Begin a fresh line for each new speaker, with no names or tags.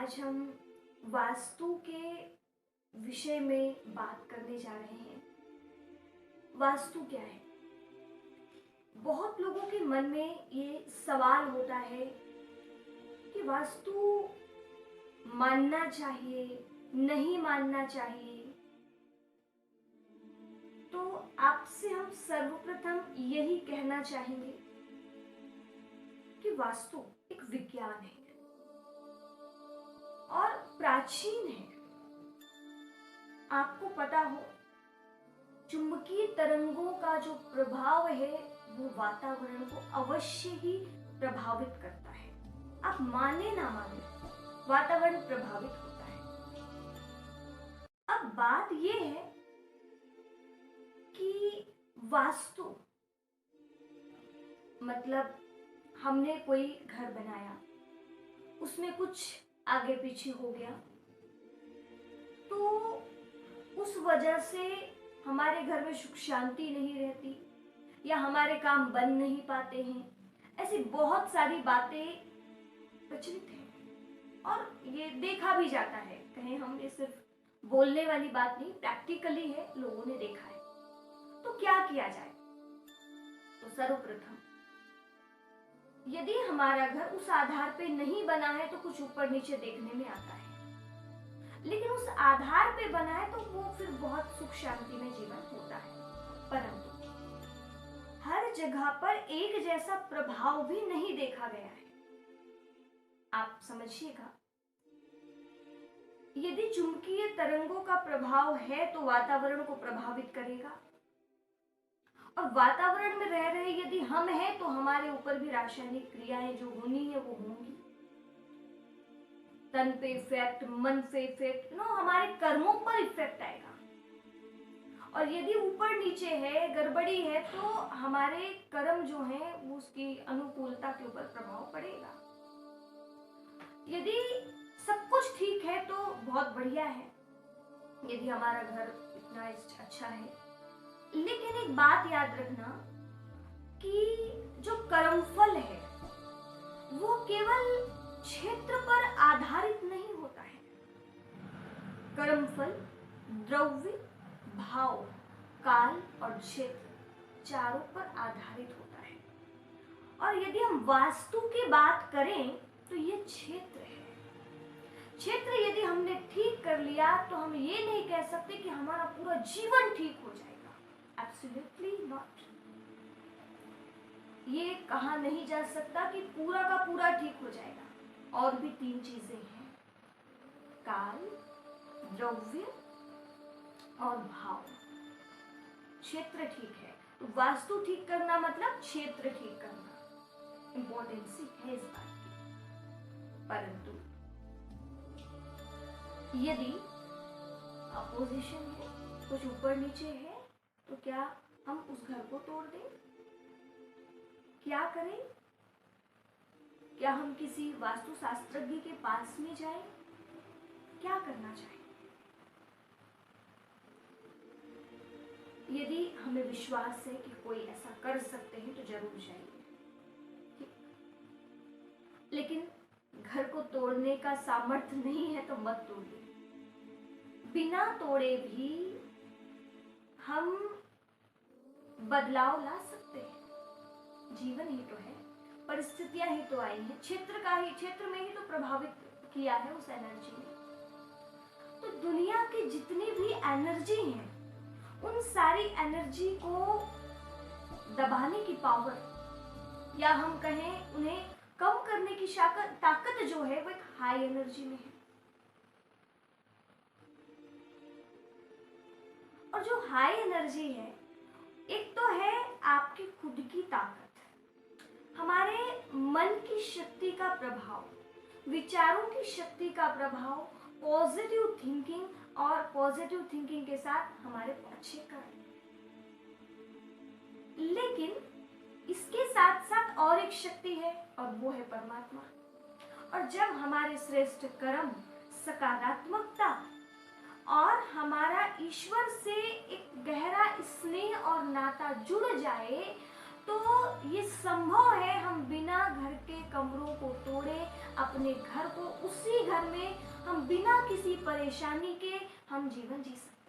आज हम वास्तु के विषय में बात करने जा रहे हैं। वास्तु क्या है? बहुत लोगों के मन में ये सवाल होता है कि वास्तु मानना चाहिए, नहीं मानना चाहिए। तो आपसे हम सर्वप्रथम यही कहना चाहेंगे कि वास्तु एक विज्ञान है और प्राचीन है। आपको पता हो, चुंबकीय तरंगों का जो प्रभाव है वो वातावरण को अवश्य ही प्रभावित करता है। आप माने ना माने, वातावरण प्रभावित होता है। अब बात ये है कि वास्तु मतलब हमने कोई घर बनाया, उसमें कुछ आगे पीछे हो गया तो उस वजह से हमारे घर में सुख शांति नहीं रहती या हमारे काम बन नहीं पाते हैं। ऐसी बहुत सारी बातें प्रचलित हैं और ये देखा भी जाता है। कहें हम, ये सिर्फ बोलने वाली बात नहीं, प्रैक्टिकली है, लोगों ने देखा है। तो क्या किया जाए? तो सर्वप्रथम, यदि हमारा घर उस आधार पे नहीं बना है तो कुछ ऊपर नीचे देखने में आता है, लेकिन उस आधार पे बना है तो वो फिर बहुत सुख शांति में जीवन होता है। परंतु हर जगह पर एक जैसा प्रभाव भी नहीं देखा गया है। आप समझिएगा, यदि चुंबकीय तरंगों का प्रभाव है तो वातावरण को प्रभावित करेगा, और वातावरण में रह रहे यदि हम हैं तो हमारे ऊपर भी रासायनिक क्रियाएं जो होनी है वो होंगी। तन पे इफेक्ट, मन पे इफेक्ट, हमारे कर्मों पर इफेक्ट आएगा। और यदि ऊपर नीचे है, गड़बड़ी है, तो हमारे कर्म जो हैं वो उसकी अनुकूलता के ऊपर प्रभाव पड़ेगा। यदि सब कुछ ठीक है तो बहुत बढ़िया है, यदि हमारा घर इतना अच्छा है। लेकिन एक बात याद रखना कि जो कर्मफल है वो केवल क्षेत्र पर आधारित नहीं होता है। कर्मफल द्रव्य, भाव, काल और क्षेत्र चारों पर आधारित होता है। और यदि हम वास्तु की बात करें तो ये क्षेत्र है। क्षेत्र यदि हमने ठीक कर लिया तो हम ये नहीं कह सकते कि हमारा पूरा जीवन ठीक हो जाएगा। Absolutely not. ये कहा नहीं जा सकता कि पूरा का पूरा ठीक हो जाएगा। और भी तीन चीजें हैं, काल, द्रव्य और भाव। क्षेत्र ठीक है तो वास्तु ठीक करना मतलब क्षेत्र ठीक करना। इंपॉर्टेंसी है इस बात की। परंतु यदि अपोजिशन है, कुछ ऊपर नीचे है, तो क्या हम उस घर को तोड़ दें? क्या करें? क्या हम किसी वास्तु शास्त्रज्ञ के पास में जाएं? क्या करना चाहिए? यदि हमें विश्वास है कि कोई ऐसा कर सकते हैं तो जरूर जाइए, ठीक। लेकिन घर को तोड़ने का सामर्थ्य नहीं है तो मत तोड़िए। बिना तोड़े भी हम बदलाव ला सकते हैं। जीवन ही तो है, परिस्थितियां ही तो आई हैं, क्षेत्र में ही तो प्रभावित किया है उस एनर्जी ने। तो दुनिया की जितनी भी एनर्जी है, उन सारी एनर्जी को दबाने की पावर, या हम कहें उन्हें कम करने की ताकत जो है वो एक हाई एनर्जी में है। और जो हाई एनर्जी है, एक तो है आपकी खुद की ताकत, हमारे मन की शक्ति का प्रभाव, विचारों की शक्ति का प्रभाव, पॉजिटिव थिंकिंग, और पॉजिटिव थिंकिंग के साथ हमारे अच्छे कर्म। लेकिन इसके साथ साथ और एक शक्ति है और वो है परमात्मा। और जब हमारे श्रेष्ठ कर्म, सकारात्मकता और हमारा ईश्वर से एक गहरा स्नेह और नाता जुड़ जाए तो ये संभव है, हम बिना घर के कमरों को तोड़े अपने घर को, उसी घर में हम बिना किसी परेशानी के हम जीवन जी सकते हैं।